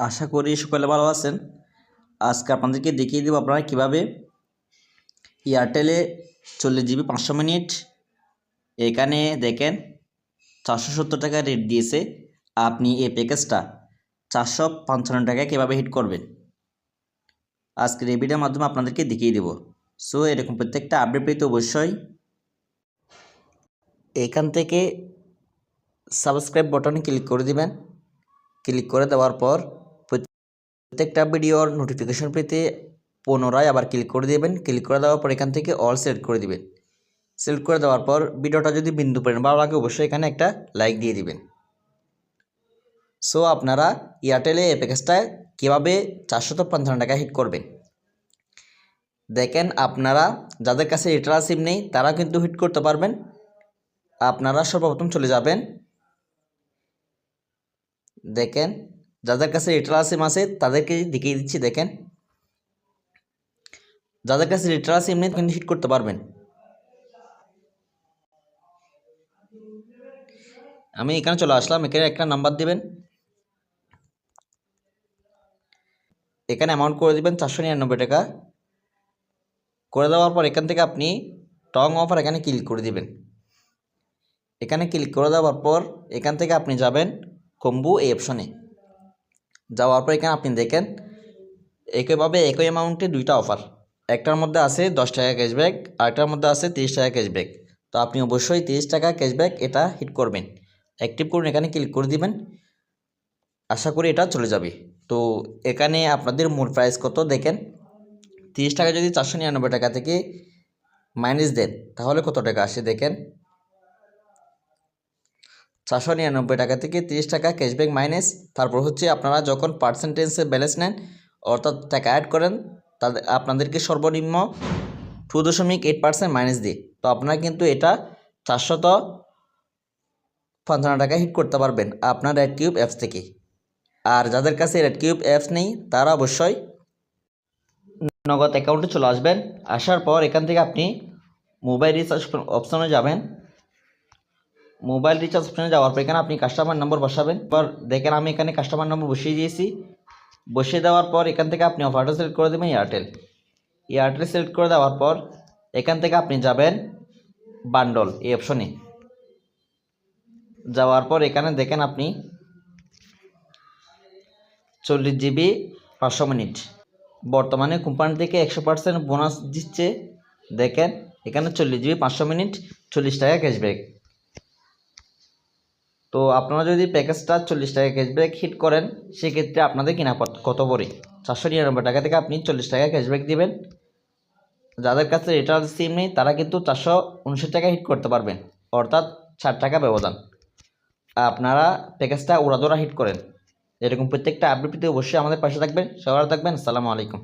আশা করি সকলে ভালো আছেন। আজকে আপনাদেরকে দেখিয়ে দেব আপনারা কীভাবে এয়ারটেলে 40 GB 500 মিনিট এখানে দেখেন 470 টাকা রেট দিয়েছে। আপনি এই প্যাকেজটা 455 টাকায় কীভাবে হিট করবেন আজকের এই ভিডিওর মাধ্যমে আপনাদেরকে দেখিয়ে দেব। সো এরকম প্রত্যেকটা আপডেট পেতে অবশ্যই এখান থেকে সাবস্ক্রাইব বাটনে ক্লিক করে দিবেন। ক্লিক করে দেওয়ার পর প্রত্যেকটা ভিডিওর নোটিফিকেশন পেতে পুনরায় আবার ক্লিক করে দেবেন। ক্লিক করে দেওয়ার পর এখান থেকে অল সিলেক্ট করে দিবেন। সিলেক্ট করে দেওয়ার পর ভিডিওটা যদি বিন্দু পরিমাণ ভালো লাগে অবশ্যই এখানে একটা লাইক দিয়ে দিবেন। সো আপনারা এয়ারটেলে এই প্যাকেজটা কীভাবে 455 টাকা হিট করবেন দেখেন। আপনারা যাদের কাছে এয়ারটেল সিম নেই তারা কিন্তু হিট করতে পারবেন। আপনারা সর্বপ্রথম চলে যাবেন, দেখেন যাদের কাছে এয়ারটেল সিম আছে তাদেরকে দেখিয়ে দিচ্ছি। দেখেন যাদের কাছে এয়ারটেল সিম নেই কিন্তু হিট করতে পারবেন। আমি এখানে চলে আসলাম, এখানে একটা নাম্বার দিবেন, এখানে অ্যামাউন্ট করে দিবেন 499 টাকা। করে দেওয়ার পর এখান থেকে আপনি টং অফার এখানে ক্লিক করে দিবেন। এখানে ক্লিক করে দেওয়ার পর এখান থেকে আপনি যাবেন কম্বো এই অপশনে। যাওয়ার পর এখানে আপনি দেখেন একইভাবে একই অ্যামাউন্টে দুইটা অফার, একটার মধ্যে আছে 10 টাকা ক্যাশব্যাক, আরেকটার মধ্যে আছে 30 টাকা ক্যাশব্যাক। তো আপনি অবশ্যই 30 টাকা ক্যাশব্যাক এটা হিট করবেন। অ্যাক্টিভ করুন, এখানে ক্লিক করে দিবেন। আশা করি এটা চলে যাবে। তো এখানে আপনাদের মূল প্রাইস কত দেখেন, 30 টাকা যদি 499 টাকা থেকে মাইনাস দেন তাহলে কত টাকা আসে দেখেন। 499 টাকা থেকে 30 টাকা ক্যাশব্যাক মাইনাস, তারপর হচ্ছে আপনারা যখন পার্সেন্টেজে ব্যালেন্স নেন অর্থাৎ টাকা অ্যাড করেন তাদের আপনাদেরকে সর্বনিম্ন 2.8% মাইনাস দিই। তো আপনারা কিন্তু এটা 455 টাকা হিট করতে পারবেন আপনার রেড কিউব অ্যাপস থেকে। আর যাদের কাছে রেড কিউব অ্যাপস নেই তারা অবশ্যই নগদ অ্যাকাউন্টে চলে আসবেন। আসার পর এখান থেকে আপনি মোবাইল রিচার্জ অপশনে যাবেন। মোবাইল রিচার্জ অপশনে যাওয়ার পর এখানে আপনি কাস্টমার নম্বর বসাবেন। পর দেখেন আমি এখানে কাস্টমার নম্বর বসিয়ে দিয়েছি। বসিয়ে দেওয়ার পর এখান থেকে আপনি অফারটা সিলেক্ট করে দেবেন এয়ারটেল সিলেক্ট করে দেওয়ার পর এখান থেকে আপনি যাবেন বান্ডল এই অপশনে। যাওয়ার পর এখানে দেখেন আপনি 40 GB 500 মিনিট বর্তমানে কোম্পানি থেকে 100% বোনাস দিচ্ছে। দেখেন এখানে 40 GB 500 মিনিট 40 টাকা ক্যাশব্যাক। তো আপনারা যদি প্যাকেজটা 40 টাকা ক্যাশব্যাক হিট করেন সেক্ষেত্রে আপনাদের কিনা কত পড়ে 499 টাকা থেকে আপনি 40 টাকা ক্যাশব্যাক দিবেন। যাদের কাছে এয়ারটেল সিম নেই তারা কিন্তু 459 টাকা হিট করতে পারবেন, অর্থাৎ 60 টাকা ব্যবধান। আপনারা প্যাকেজটা উড়াদোড়া হিট করেন। এরকম প্রত্যেকটা আপডেট পেতে অবশ্যই আমাদের পাশে থাকবেন। সবাই থাকবেন। আসসালামু আলাইকুম।